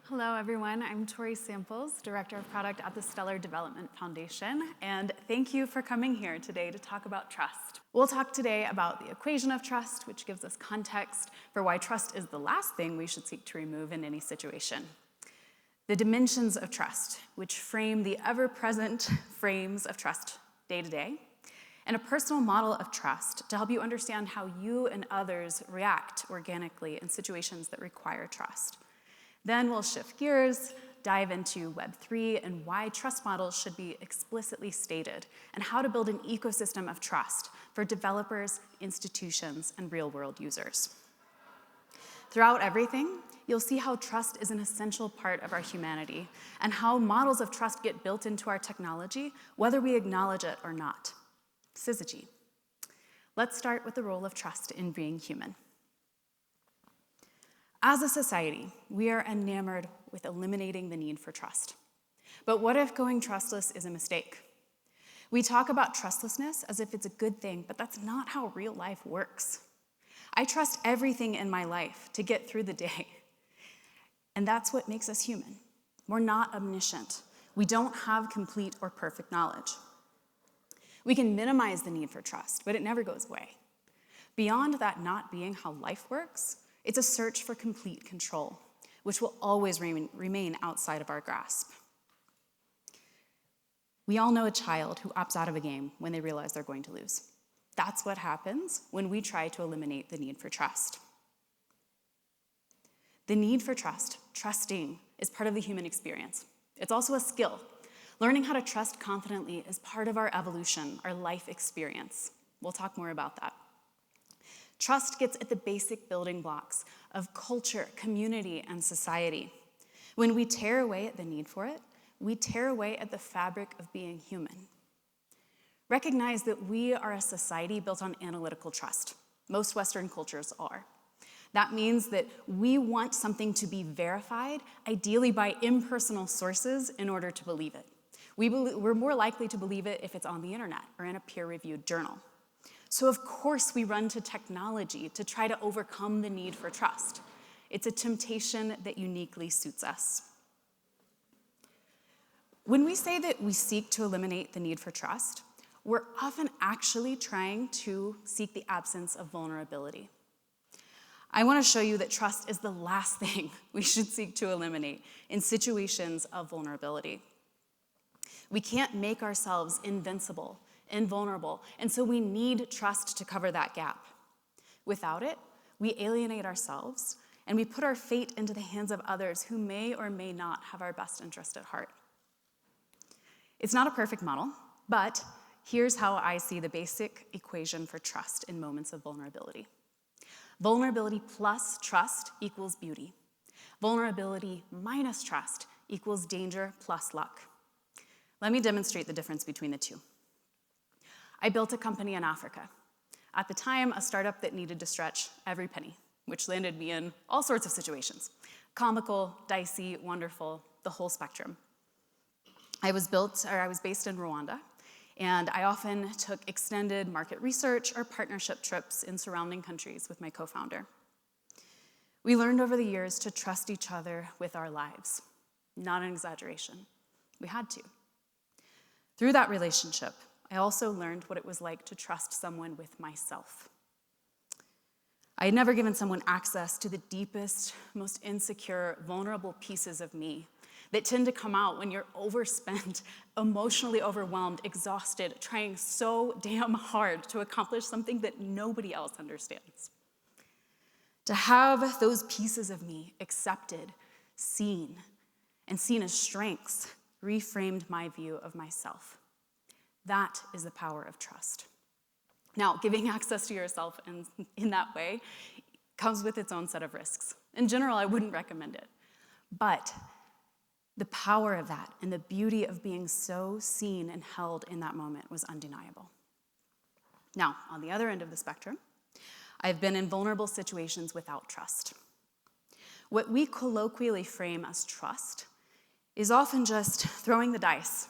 Hello, everyone. I'm Tori Samples, Director of Product at the Stellar Development Foundation, and thank you for coming here today to talk about trust. We'll talk today about the equation of trust, which gives us context for why trust is the last thing we should seek to remove in any situation. The dimensions of trust, which frame the ever-present frames of trust day to day, and a personal model of trust to help you understand how you and others react organically in situations that require trust. Then we'll shift gears, dive into Web3 and why trust models should be explicitly stated, and how to build an ecosystem of trust for developers, institutions, and real-world users. Throughout everything, you'll see how trust is an essential part of our humanity, and how models of trust get built into our technology, whether we acknowledge it or not. Syzygy. Let's start with the role of trust in being human. As a society, we are enamored with eliminating the need for trust. But what if going trustless is a mistake? We talk about trustlessness as if it's a good thing, but that's not how real life works. I trust everything in my life to get through the day. And that's what makes us human. We're not omniscient. We don't have complete or perfect knowledge. We can minimize the need for trust, but it never goes away. Beyond that not being how life works, it's a search for complete control, which will always remain outside of our grasp. We all know a child who opts out of a game when they realize they're going to lose. That's what happens when we try to eliminate the need for trust. The need for trust, trusting, is part of the human experience. It's also a skill. Learning how to trust confidently is part of our evolution, our life experience. We'll talk more about that. Trust gets at the basic building blocks of culture, community, and society. When we tear away at the need for it, we tear away at the fabric of being human. Recognize that we are a society built on analytical trust. Most Western cultures are. That means that we want something to be verified, ideally by impersonal sources, in order to believe it. We're more likely to believe it if it's on the internet or in a peer-reviewed journal. So of course we run to technology to try to overcome the need for trust. It's a temptation that uniquely suits us. When we say that we seek to eliminate the need for trust, we're often actually trying to seek the absence of vulnerability. I want to show you that trust is the last thing we should seek to eliminate in situations of vulnerability. We can't make ourselves invincible, invulnerable, and so we need trust to cover that gap. Without it, we alienate ourselves, and we put our fate into the hands of others who may or may not have our best interest at heart. It's not a perfect model, but here's how I see the basic equation for trust in moments of vulnerability. Vulnerability plus trust equals beauty. Vulnerability minus trust equals danger plus luck. Let me demonstrate the difference between the two. I built a company in Africa. At the time, a startup that needed to stretch every penny, which landed me in all sorts of situations. Comical, dicey, wonderful, the whole spectrum. I was based in Rwanda, and I often took extended market research or partnership trips in surrounding countries with my co-founder. We learned over the years to trust each other with our lives. Not an exaggeration. We had to. Through that relationship, I also learned what it was like to trust someone with myself. I had never given someone access to the deepest, most insecure, vulnerable pieces of me that tend to come out when you're overspent, emotionally overwhelmed, exhausted, trying so damn hard to accomplish something that nobody else understands. To have those pieces of me accepted, seen, and seen as strengths reframed my view of myself. That is the power of trust. Now, giving access to yourself in that way comes with its own set of risks. In general, I wouldn't recommend it. But the power of that and the beauty of being so seen and held in that moment was undeniable. Now, on the other end of the spectrum, I've been in vulnerable situations without trust. What we colloquially frame as trust is often just throwing the dice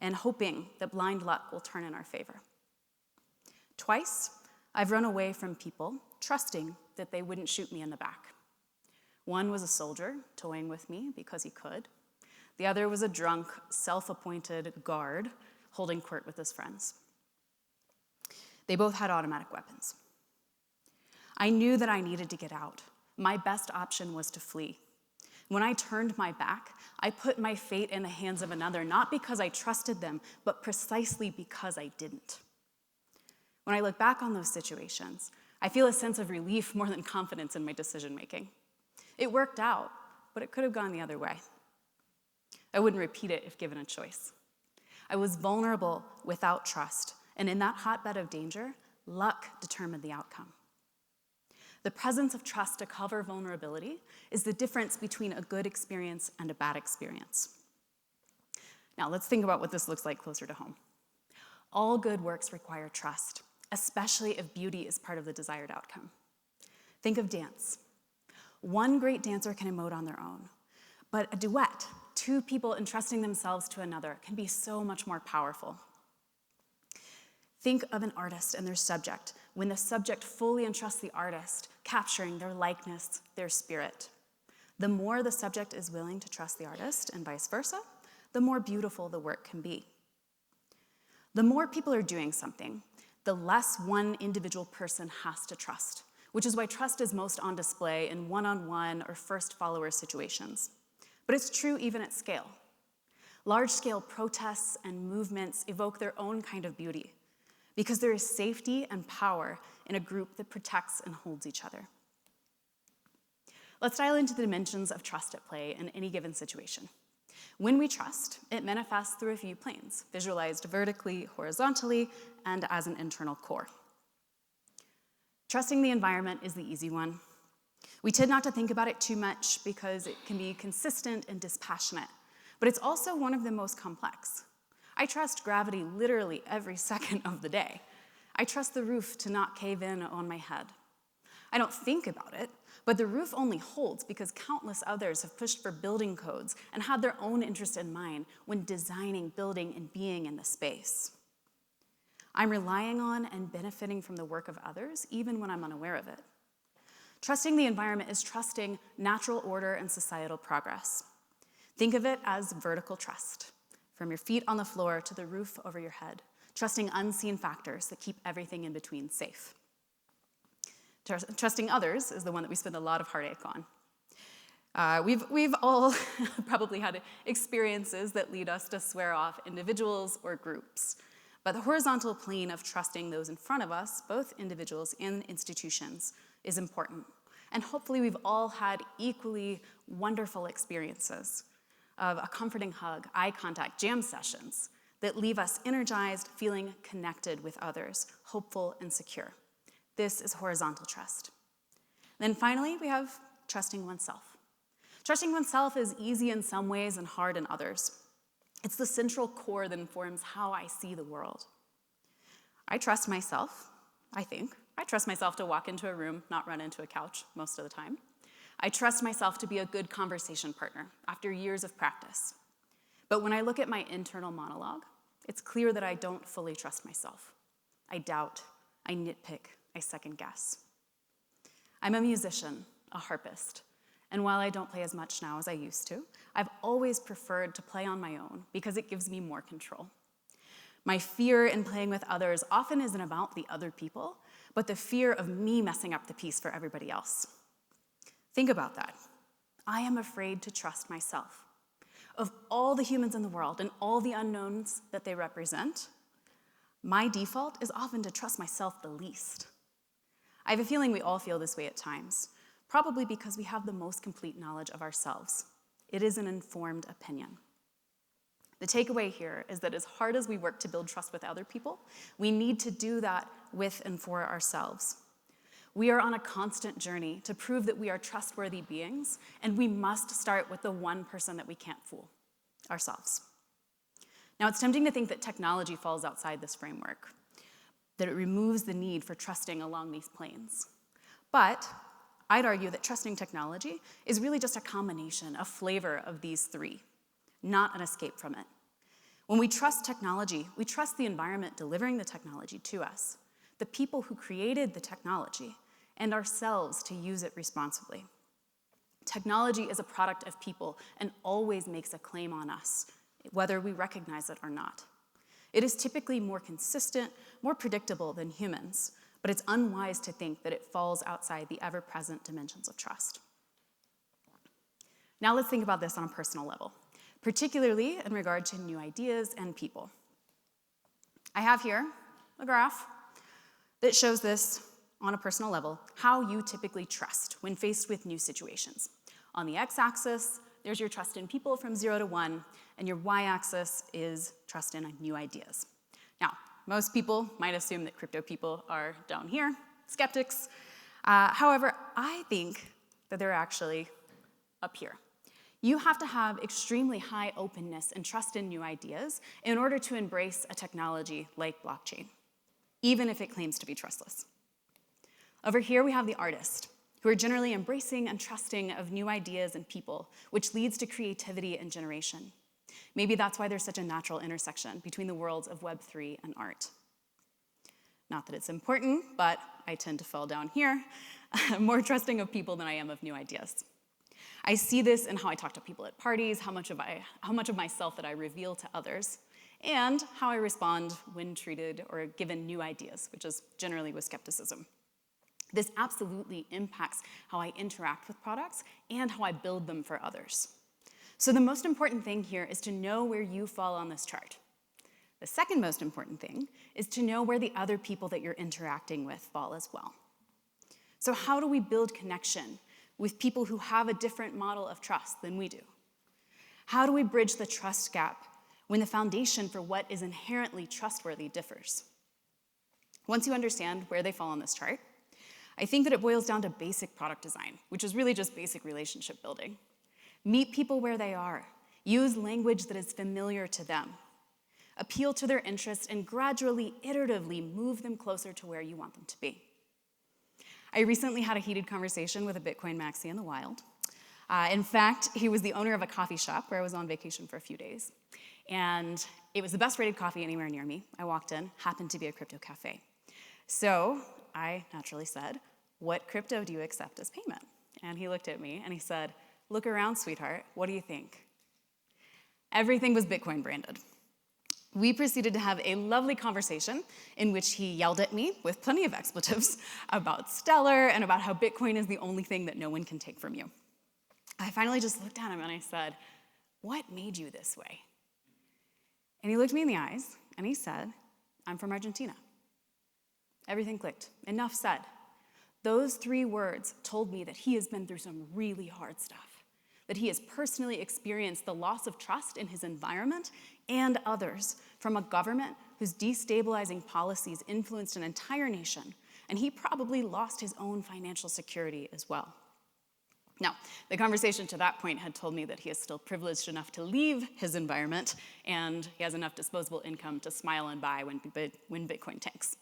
and hoping that blind luck will turn in our favor. Twice, I've run away from people trusting that they wouldn't shoot me in the back. One was a soldier toying with me because he could. The other was a drunk, self-appointed guard holding court with his friends. They both had automatic weapons. I knew that I needed to get out. My best option was to flee. When I turned my back, I put my fate in the hands of another, not because I trusted them, but precisely because I didn't. When I look back on those situations, I feel a sense of relief more than confidence in my decision-making. It worked out, but it could have gone the other way. I wouldn't repeat it if given a choice. I was vulnerable without trust, and in that hotbed of danger, luck determined the outcome. The presence of trust to cover vulnerability is the difference between a good experience and a bad experience. Now, let's think about what this looks like closer to home. All good works require trust, especially if beauty is part of the desired outcome. Think of dance. One great dancer can emote on their own, but a duet, two people entrusting themselves to another, can be so much more powerful. Think of an artist and their subject, when the subject fully entrusts the artist, capturing their likeness, their spirit. The more the subject is willing to trust the artist, and vice versa, the more beautiful the work can be. The more people are doing something, the less one individual person has to trust, which is why trust is most on display in one-on-one or first follower situations. But it's true even at scale. Large-scale protests and movements evoke their own kind of beauty, because there is safety and power in a group that protects and holds each other. Let's dial into the dimensions of trust at play in any given situation. When we trust, it manifests through a few planes, visualized vertically, horizontally, and as an internal core. Trusting the environment is the easy one. We tend not to think about it too much because it can be consistent and dispassionate, but it's also one of the most complex. I trust gravity literally every second of the day. I trust the roof to not cave in on my head. I don't think about it, but the roof only holds because countless others have pushed for building codes and had their own interest in mind when designing, building, and being in the space. I'm relying on and benefiting from the work of others, even when I'm unaware of it. Trusting the environment is trusting natural order and societal progress. Think of it as vertical trust. From your feet on the floor to the roof over your head, trusting unseen factors that keep everything in between safe. Trusting others is the one that we spend a lot of heartache on. We've all probably had experiences that lead us to swear off individuals or groups. But the horizontal plane of trusting those in front of us, both individuals and institutions, is important. And hopefully we've all had equally wonderful experiences of a comforting hug, eye contact, jam sessions that leave us energized, feeling connected with others, hopeful and secure. This is horizontal trust. Then finally, we have trusting oneself. Trusting oneself is easy in some ways and hard in others. It's the central core that informs how I see the world. I trust myself, I think. I trust myself to walk into a room, not run into a couch most of the time. I trust myself to be a good conversation partner after years of practice. But when I look at my internal monologue, it's clear that I don't fully trust myself. I doubt, I nitpick, I second guess. I'm a musician, a harpist, and while I don't play as much now as I used to, I've always preferred to play on my own because it gives me more control. My fear in playing with others often isn't about the other people, but the fear of me messing up the piece for everybody else. Think about that. I am afraid to trust myself. Of all the humans in the world and all the unknowns that they represent, my default is often to trust myself the least. I have a feeling we all feel this way at times, probably because we have the most complete knowledge of ourselves. It is an informed opinion. The takeaway here is that as hard as we work to build trust with other people, we need to do that with and for ourselves. We are on a constant journey to prove that we are trustworthy beings, and we must start with the one person that we can't fool, ourselves. Now, it's tempting to think that technology falls outside this framework, that it removes the need for trusting along these planes. But I'd argue that trusting technology is really just a combination, a flavor of these three, not an escape from it. When we trust technology, we trust the environment delivering the technology to us, the people who created the technology, and ourselves to use it responsibly. Technology is a product of people and always makes a claim on us, whether we recognize it or not. It is typically more consistent, more predictable than humans, but it's unwise to think that it falls outside the ever-present dimensions of trust. Now let's think about this on a personal level, particularly in regard to new ideas and people. I have here a graph that shows this on a personal level, how you typically trust when faced with new situations. On the x-axis, there's your trust in people from 0 to 1, and your y-axis is trust in new ideas. Now, most people might assume that crypto people are down here, skeptics. However, I think that they're actually up here. You have to have extremely high openness and trust in new ideas in order to embrace a technology like blockchain, even if it claims to be trustless. Over here, we have the artist, who are generally embracing and trusting of new ideas and people, which leads to creativity and generation. Maybe that's why there's such a natural intersection between the worlds of Web3 and art. Not that it's important, but I tend to fall down here. I'm more trusting of people than I am of new ideas. I see this in how I talk to people at parties, how much of myself that I reveal to others, and how I respond when treated or given new ideas, which is generally with skepticism. This absolutely impacts how I interact with products and how I build them for others. So the most important thing here is to know where you fall on this chart. The second most important thing is to know where the other people that you're interacting with fall as well. So how do we build connection with people who have a different model of trust than we do? How do we bridge the trust gap when the foundation for what is inherently trustworthy differs? Once you understand where they fall on this chart, I think that it boils down to basic product design, which is really just basic relationship building. Meet people where they are. Use language that is familiar to them. Appeal to their interests and gradually, iteratively move them closer to where you want them to be. I recently had a heated conversation with a Bitcoin maxi in the wild. In fact, he was the owner of a coffee shop where I was on vacation for a few days. And it was the best rated coffee anywhere near me. I walked in, happened to be a crypto cafe. So I naturally said, "What crypto do you accept as payment?" And he looked at me and he said, "Look around, sweetheart. What do you think?" Everything was Bitcoin branded. We proceeded to have a lovely conversation in which he yelled at me with plenty of expletives about Stellar and about how Bitcoin is the only thing that no one can take from you. I finally just looked at him and I said, "What made you this way?" And he looked me in the eyes and he said, "I'm from Argentina." Everything clicked. Enough said. Those 3 words told me that he has been through some really hard stuff, that he has personally experienced the loss of trust in his environment and others from a government whose destabilizing policies influenced an entire nation, and he probably lost his own financial security as well. Now, the conversation to that point had told me that he is still privileged enough to leave his environment, and he has enough disposable income to smile and buy when Bitcoin tanks.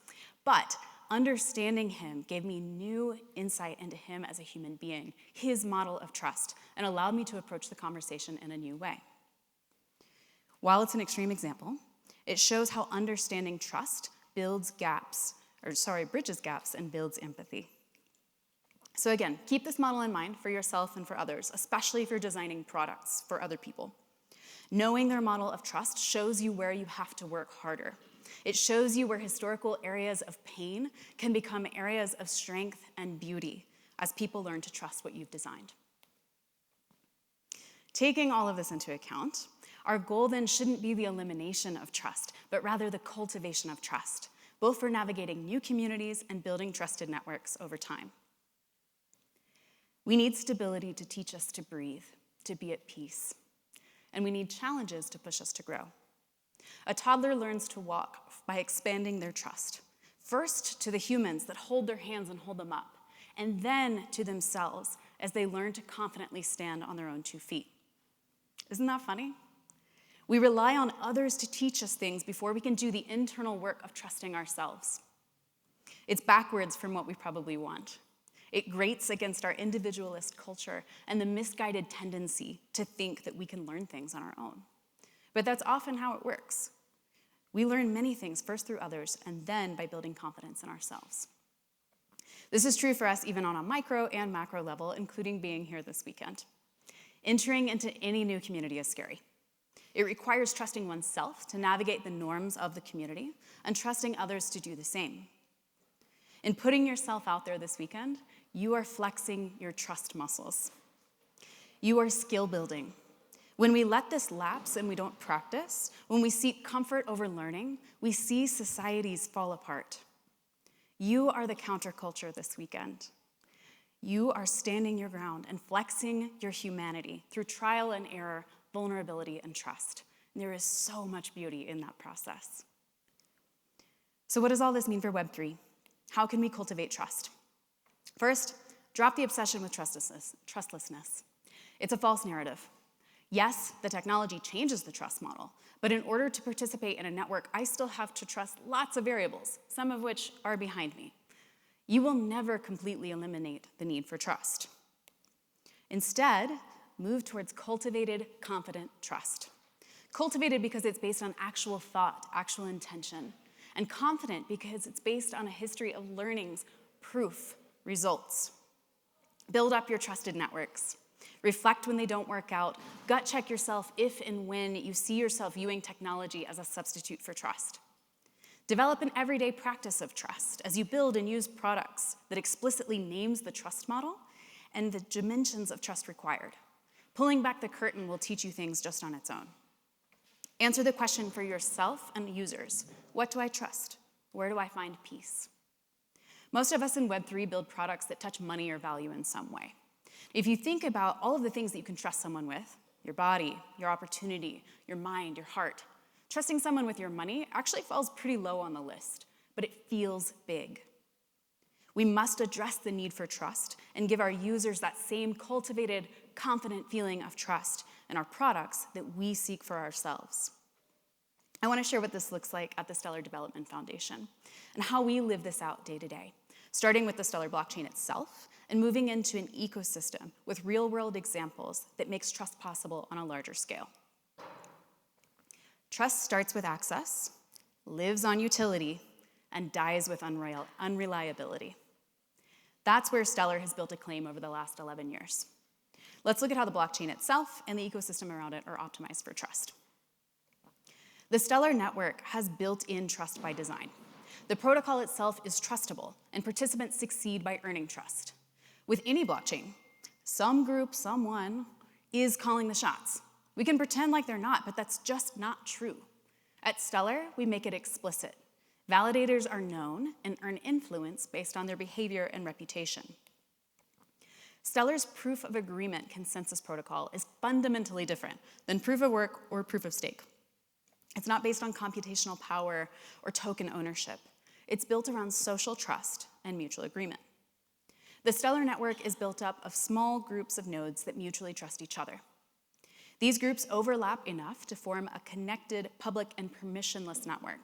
But understanding him gave me new insight into him as a human being, his model of trust, and allowed me to approach the conversation in a new way. While it's an extreme example, it shows how understanding trust bridges gaps and builds empathy. So again, keep this model in mind for yourself and for others, especially if you're designing products for other people. Knowing their model of trust shows you where you have to work harder. It shows you where historical areas of pain can become areas of strength and beauty as people learn to trust what you've designed. Taking all of this into account, our goal then shouldn't be the elimination of trust, but rather the cultivation of trust, both for navigating new communities and building trusted networks over time. We need stability to teach us to breathe, to be at peace. And we need challenges to push us to grow. A toddler learns to walk by expanding their trust, first to the humans that hold their hands and hold them up, and then to themselves as they learn to confidently stand on their own 2 feet. Isn't that funny? We rely on others to teach us things before we can do the internal work of trusting ourselves. It's backwards from what we probably want. It grates against our individualist culture and the misguided tendency to think that we can learn things on our own. But that's often how it works. We learn many things first through others and then by building confidence in ourselves. This is true for us even on a micro and macro level, including being here this weekend. Entering into any new community is scary. It requires trusting oneself to navigate the norms of the community and trusting others to do the same. In putting yourself out there this weekend, you are flexing your trust muscles. You are skill building. When we let this lapse and we don't practice, when we seek comfort over learning, we see societies fall apart. You are the counterculture this weekend. You are standing your ground and flexing your humanity through trial and error, vulnerability, and trust. And there is so much beauty in that process. So what does all this mean for Web3? How can we cultivate trust? First, drop the obsession with trustlessness. It's a false narrative. Yes, the technology changes the trust model, but in order to participate in a network, I still have to trust lots of variables, some of which are behind me. You will never completely eliminate the need for trust. Instead, move towards cultivated, confident trust. Cultivated because it's based on actual thought, actual intention, and confident because it's based on a history of learnings, proof, results. Build up your trusted networks. Reflect when they don't work out. Gut check yourself if and when you see yourself viewing technology as a substitute for trust. Develop an everyday practice of trust as you build and use products that explicitly names the trust model and the dimensions of trust required. Pulling back the curtain will teach you things just on its own. Answer the question for yourself and users. What do I trust? Where do I find peace? Most of us in Web3 build products that touch money or value in some way. If you think about all of the things that you can trust someone with, your body, your opportunity, your mind, your heart, trusting someone with your money actually falls pretty low on the list, but it feels big. We must address the need for trust and give our users that same cultivated, confident feeling of trust in our products that we seek for ourselves. I want to share what this looks like at the Stellar Development Foundation and how we live this out day to day, starting with the Stellar blockchain itself and moving into an ecosystem with real-world examples that makes trust possible on a larger scale. Trust starts with access, lives on utility, and dies with unreliability. That's where Stellar has built a claim over the last 11 years. Let's look at how the blockchain itself and the ecosystem around it are optimized for trust. The Stellar network has built-in trust by design. The protocol itself is trustable, and participants succeed by earning trust. With any blockchain, some group, someone, is calling the shots. We can pretend like they're not, but that's just not true. At Stellar, we make it explicit. Validators are known and earn influence based on their behavior and reputation. Stellar's proof of agreement consensus protocol is fundamentally different than proof of work or proof of stake. It's not based on computational power or token ownership. It's built around social trust and mutual agreement. The Stellar network is built up of small groups of nodes that mutually trust each other. These groups overlap enough to form a connected, public, and permissionless network.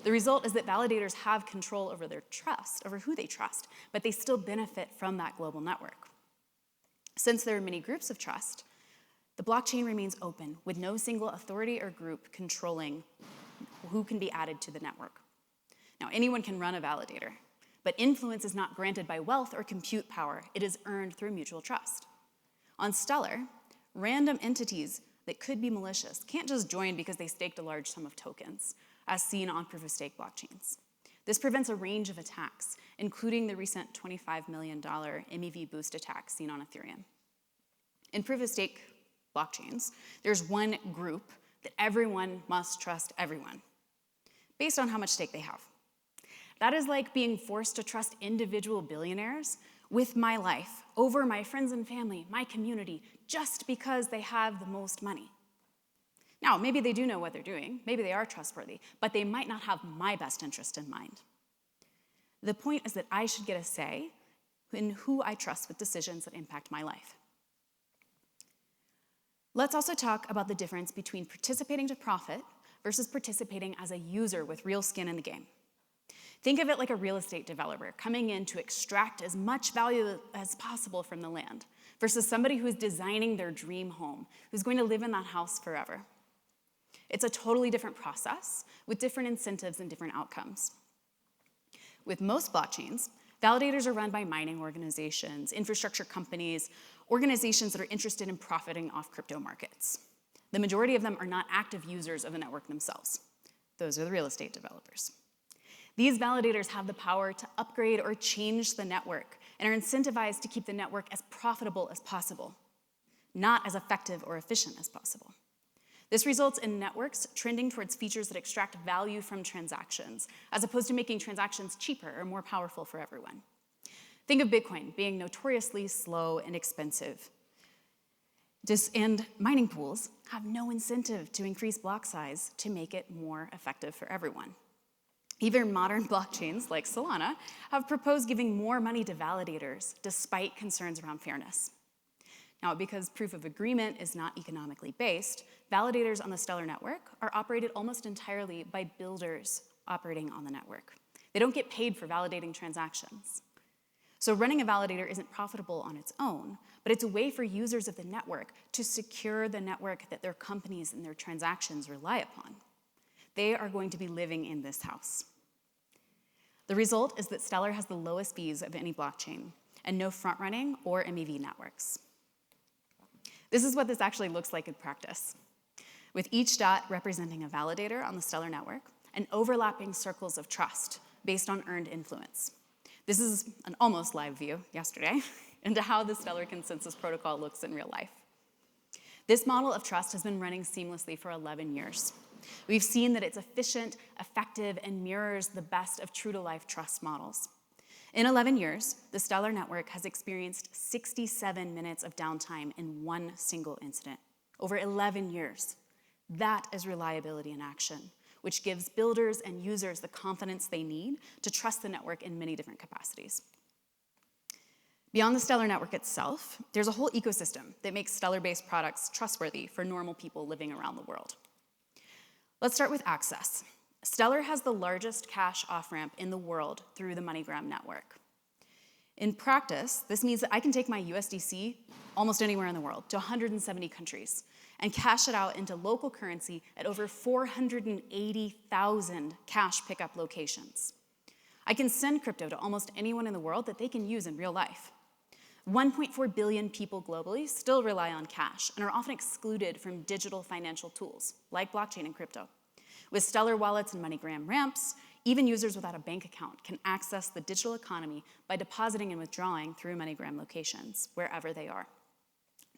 The result is that validators have control over their trust, over who they trust, but they still benefit from that global network. Since there are many groups of trust, the blockchain remains open, with no single authority or group controlling who can be added to the network. Now, anyone can run a validator, but influence is not granted by wealth or compute power. It is earned through mutual trust. On Stellar, random entities that could be malicious can't just join because they staked a large sum of tokens, as seen on proof-of-stake blockchains. This prevents a range of attacks, including the recent $25 million MEV boost attack seen on Ethereum. In proof-of-stake blockchains, there's one group that everyone must trust everyone, based on how much stake they have. That is like being forced to trust individual billionaires with my life over my friends and family, my community, just because they have the most money. Now, maybe they do know what they're doing, maybe they are trustworthy, but they might not have my best interest in mind. The point is that I should get a say in who I trust with decisions that impact my life. Let's also talk about the difference between participating to profit versus participating as a user with real skin in the game. Think of it like a real estate developer coming in to extract as much value as possible from the land versus somebody who is designing their dream home, who's going to live in that house forever. It's a totally different process with different incentives and different outcomes. With most blockchains, Validators are run by mining organizations, infrastructure companies, organizations that are interested in profiting off crypto markets. The majority of them are not active users of the network themselves. Those are the real estate developers. These validators have the power to upgrade or change the network and are incentivized to keep the network as profitable as possible, not as effective or efficient as possible. This results in networks trending towards features that extract value from transactions, as opposed to making transactions cheaper or more powerful for everyone. Think of Bitcoin being notoriously slow and expensive. And mining pools have no incentive to increase block size to make it more effective for everyone. Even modern blockchains like Solana have proposed giving more money to validators despite concerns around fairness. Now, because proof of agreement is not economically based, validators on the Stellar network are operated almost entirely by builders operating on the network. They don't get paid for validating transactions. So running a validator isn't profitable on its own, but it's a way for users of the network to secure the network that their companies and their transactions rely upon. They are going to be living in this house. The result is that Stellar has the lowest fees of any blockchain and no front-running or MEV networks. This is what this actually looks like in practice, with each dot representing a validator on the Stellar network and overlapping circles of trust based on earned influence. This is an almost live view yesterday into how the Stellar consensus protocol looks in real life. This model of trust has been running seamlessly for 11 years. We've seen that it's efficient, effective, and mirrors the best of true-to-life trust models. In 11 years, the Stellar network has experienced 67 minutes of downtime in one single incident. Over 11 years. That is reliability in action, which gives builders and users the confidence they need to trust the network in many different capacities. Beyond the Stellar network itself, there's a whole ecosystem that makes Stellar-based products trustworthy for normal people living around the world. Let's start with access. Stellar has the largest cash off-ramp in the world through the MoneyGram network. In practice, this means that I can take my USDC almost anywhere in the world to 170 countries and cash it out into local currency at over 480,000 cash pickup locations. I can send crypto to almost anyone in the world that they can use in real life. 1.4 billion people globally still rely on cash and are often excluded from digital financial tools like blockchain and crypto. With Stellar wallets and MoneyGram ramps, even users without a bank account can access the digital economy by depositing and withdrawing through MoneyGram locations, wherever they are.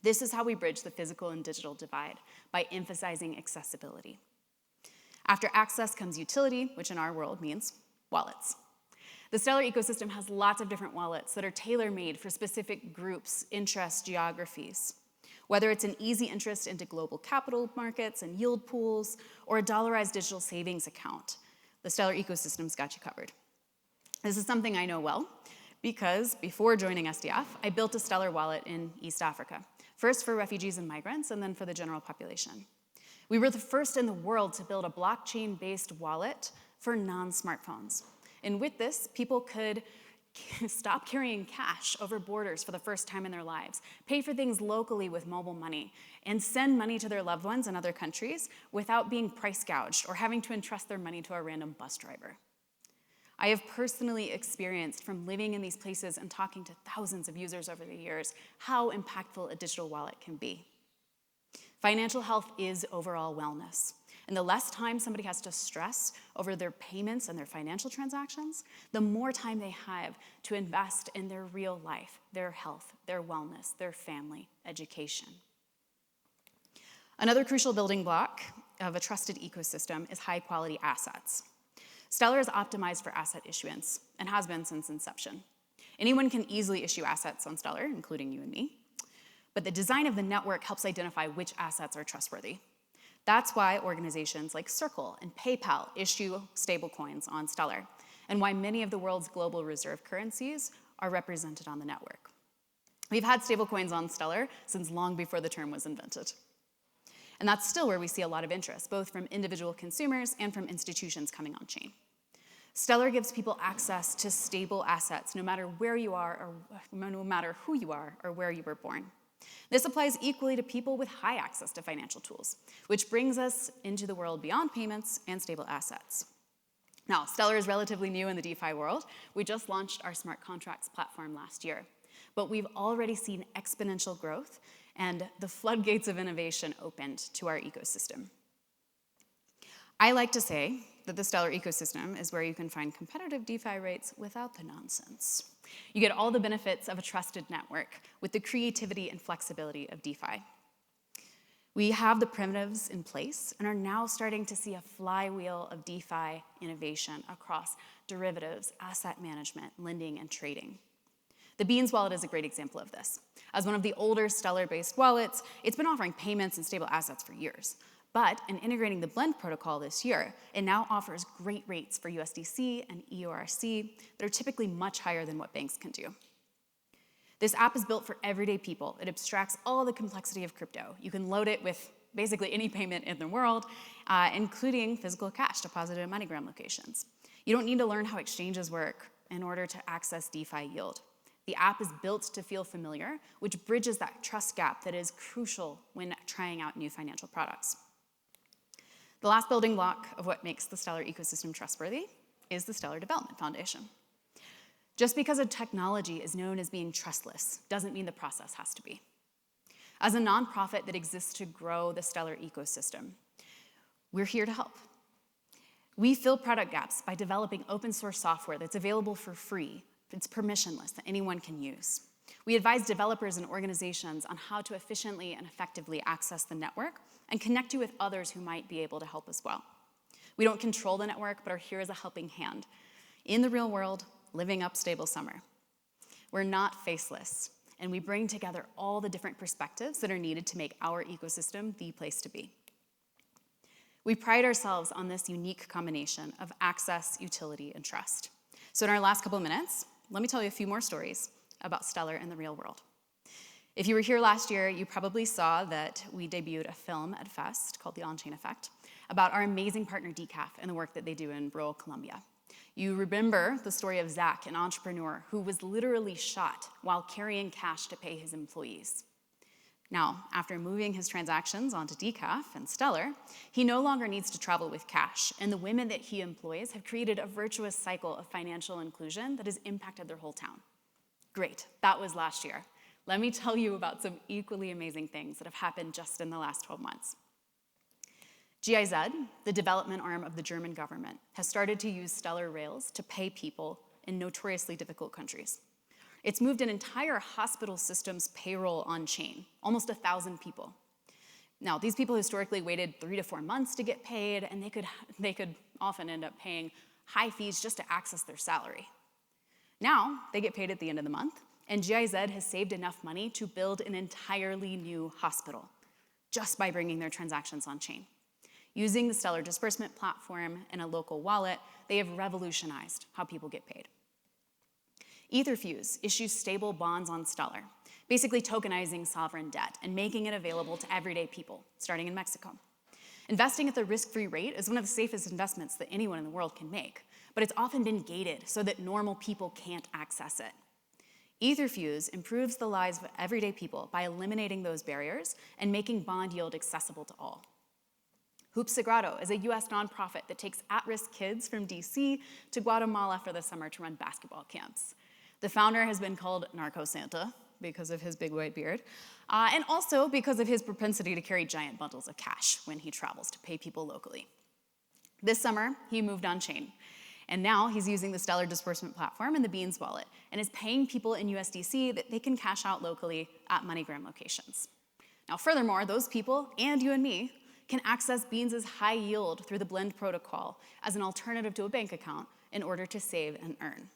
This is how we bridge the physical and digital divide, by emphasizing accessibility. After access comes utility, which in our world means wallets. The Stellar ecosystem has lots of different wallets that are tailor-made for specific groups, interests, geographies. Whether it's an easy interest into global capital markets and yield pools, or a dollarized digital savings account, the Stellar ecosystem's got you covered. This is something I know well, because before joining SDF, I built a Stellar wallet in East Africa, first for refugees and migrants, and then for the general population. We were the first in the world to build a blockchain-based wallet for non-smartphones. And with this, people could stop carrying cash over borders for the first time in their lives, pay for things locally with mobile money, and send money to their loved ones in other countries without being price gouged or having to entrust their money to a random bus driver. I have personally experienced, from living in these places and talking to thousands of users over the years, how impactful a digital wallet can be. Financial health is overall wellness. And the less time somebody has to stress over their payments and their financial transactions, the more time they have to invest in their real life, their health, their wellness, their family, education. Another crucial building block of a trusted ecosystem is high-quality assets. Stellar is optimized for asset issuance and has been since inception. Anyone can easily issue assets on Stellar, including you and me, but the design of the network helps identify which assets are trustworthy. That's why organizations like Circle and PayPal issue stablecoins on Stellar, and why many of the world's global reserve currencies are represented on the network. We've had stablecoins on Stellar since long before the term was invented. And that's still where we see a lot of interest, both from individual consumers and from institutions coming on chain. Stellar gives people access to stable assets no matter where you are, or no matter who you are, or where you were born. This applies equally to people with high access to financial tools, which brings us into the world beyond payments and stable assets. Now, Stellar is relatively new in the DeFi world. We just launched our smart contracts platform last year, but we've already seen exponential growth and the floodgates of innovation opened to our ecosystem. I like to say that the Stellar ecosystem is where you can find competitive DeFi rates without the nonsense. You get all the benefits of a trusted network with the creativity and flexibility of DeFi. We have the primitives in place and are now starting to see a flywheel of DeFi innovation across derivatives, asset management, lending, and trading. The Beans wallet is a great example of this. As one of the older Stellar-based wallets, it's been offering payments and stable assets for years. But in integrating the Blend protocol this year, it now offers great rates for USDC and EURC that are typically much higher than what banks can do. This app is built for everyday people. It abstracts all the complexity of crypto. You can load it with basically any payment in the world, including physical cash deposited at MoneyGram locations. You don't need to learn how exchanges work in order to access DeFi yield. The app is built to feel familiar, which bridges that trust gap that is crucial when trying out new financial products. The last building block of what makes the Stellar ecosystem trustworthy is the Stellar Development Foundation. Just because a technology is known as being trustless doesn't mean the process has to be. As a nonprofit that exists to grow the Stellar ecosystem, we're here to help. We fill product gaps by developing open source software that's available for free. It's permissionless that anyone can use. We advise developers and organizations on how to efficiently and effectively access the network and connect you with others who might be able to help as well. We don't control the network, but are here as a helping hand. In the real world, living up stable summer. We're not faceless, and we bring together all the different perspectives that are needed to make our ecosystem the place to be. We pride ourselves on this unique combination of access, utility, and trust. So in our last couple of minutes, let me tell you a few more stories about Stellar in the real world. If you were here last year, you probably saw that we debuted a film at Fest called The On-Chain Effect about our amazing partner Decaf and the work that they do in rural Colombia. You remember the story of Zach, an entrepreneur who was literally shot while carrying cash to pay his employees. Now, after moving his transactions onto Decaf and Stellar, he no longer needs to travel with cash, and the women that he employs have created a virtuous cycle of financial inclusion that has impacted their whole town. Great, that was last year. Let me tell you about some equally amazing things that have happened just in the last 12 months. GIZ, the development arm of the German government, has started to use Stellar Rails to pay people in notoriously difficult countries. It's moved an entire hospital system's payroll on-chain, almost 1,000 people. Now, these people historically waited 3 to 4 months to get paid, and they could often end up paying high fees just to access their salary. Now, they get paid at the end of the month, and GIZ has saved enough money to build an entirely new hospital just by bringing their transactions on-chain. Using the Stellar disbursement platform and a local wallet, they have revolutionized how people get paid. Etherfuse issues stable bonds on Stellar, basically tokenizing sovereign debt and making it available to everyday people, starting in Mexico. Investing at the risk-free rate is one of the safest investments that anyone in the world can make, but it's often been gated so that normal people can't access it. Etherfuse improves the lives of everyday people by eliminating those barriers and making bond yield accessible to all. Hoop Sagrado is a US nonprofit that takes at-risk kids from DC to Guatemala for the summer to run basketball camps. The founder has been called Narco Santa because of his big white beard, and also because of his propensity to carry giant bundles of cash when he travels to pay people locally. This summer, he moved on-chain, and now he's using the Stellar disbursement platform and the Beans wallet, and is paying people in USDC that they can cash out locally at MoneyGram locations. Now, furthermore, those people, and you and me, can access Beans' high yield through the Blend protocol as an alternative to a bank account in order to save and earn.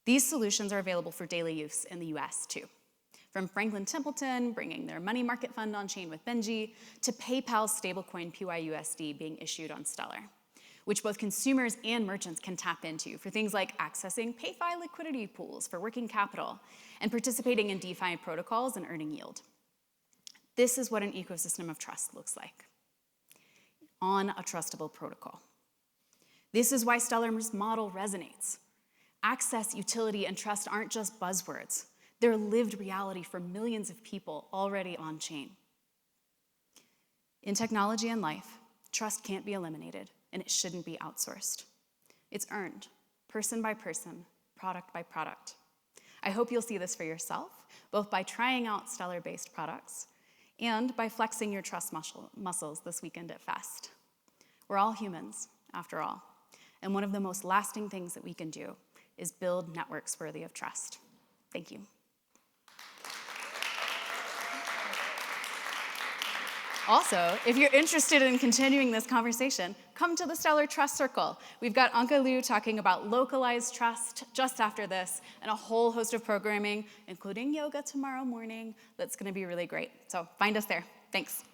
These solutions are available for daily use in the US too. From Franklin Templeton bringing their money market fund on-chain with Benji, to PayPal's stablecoin PYUSD being issued on Stellar, which both consumers and merchants can tap into for things like accessing PayFi liquidity pools for working capital and participating in DeFi protocols and earning yield. This is what an ecosystem of trust looks like on a trustable protocol. This is why Stellar's model resonates. Access, utility, and trust aren't just buzzwords. They're lived reality for millions of people already on-chain. In technology and life, trust can't be eliminated, and it shouldn't be outsourced. It's earned, person by person, product by product. I hope you'll see this for yourself, both by trying out Stellar-based products and by flexing your trust muscles this weekend at Fest. We're all humans, after all, and one of the most lasting things that we can do is build networks worthy of trust. Thank you. Also, if you're interested in continuing this conversation, come to the Stellar Trust Circle. We've got Anka Liu talking about localized trust just after this, and a whole host of programming, including yoga tomorrow morning, that's gonna be really great. So find us there. Thanks.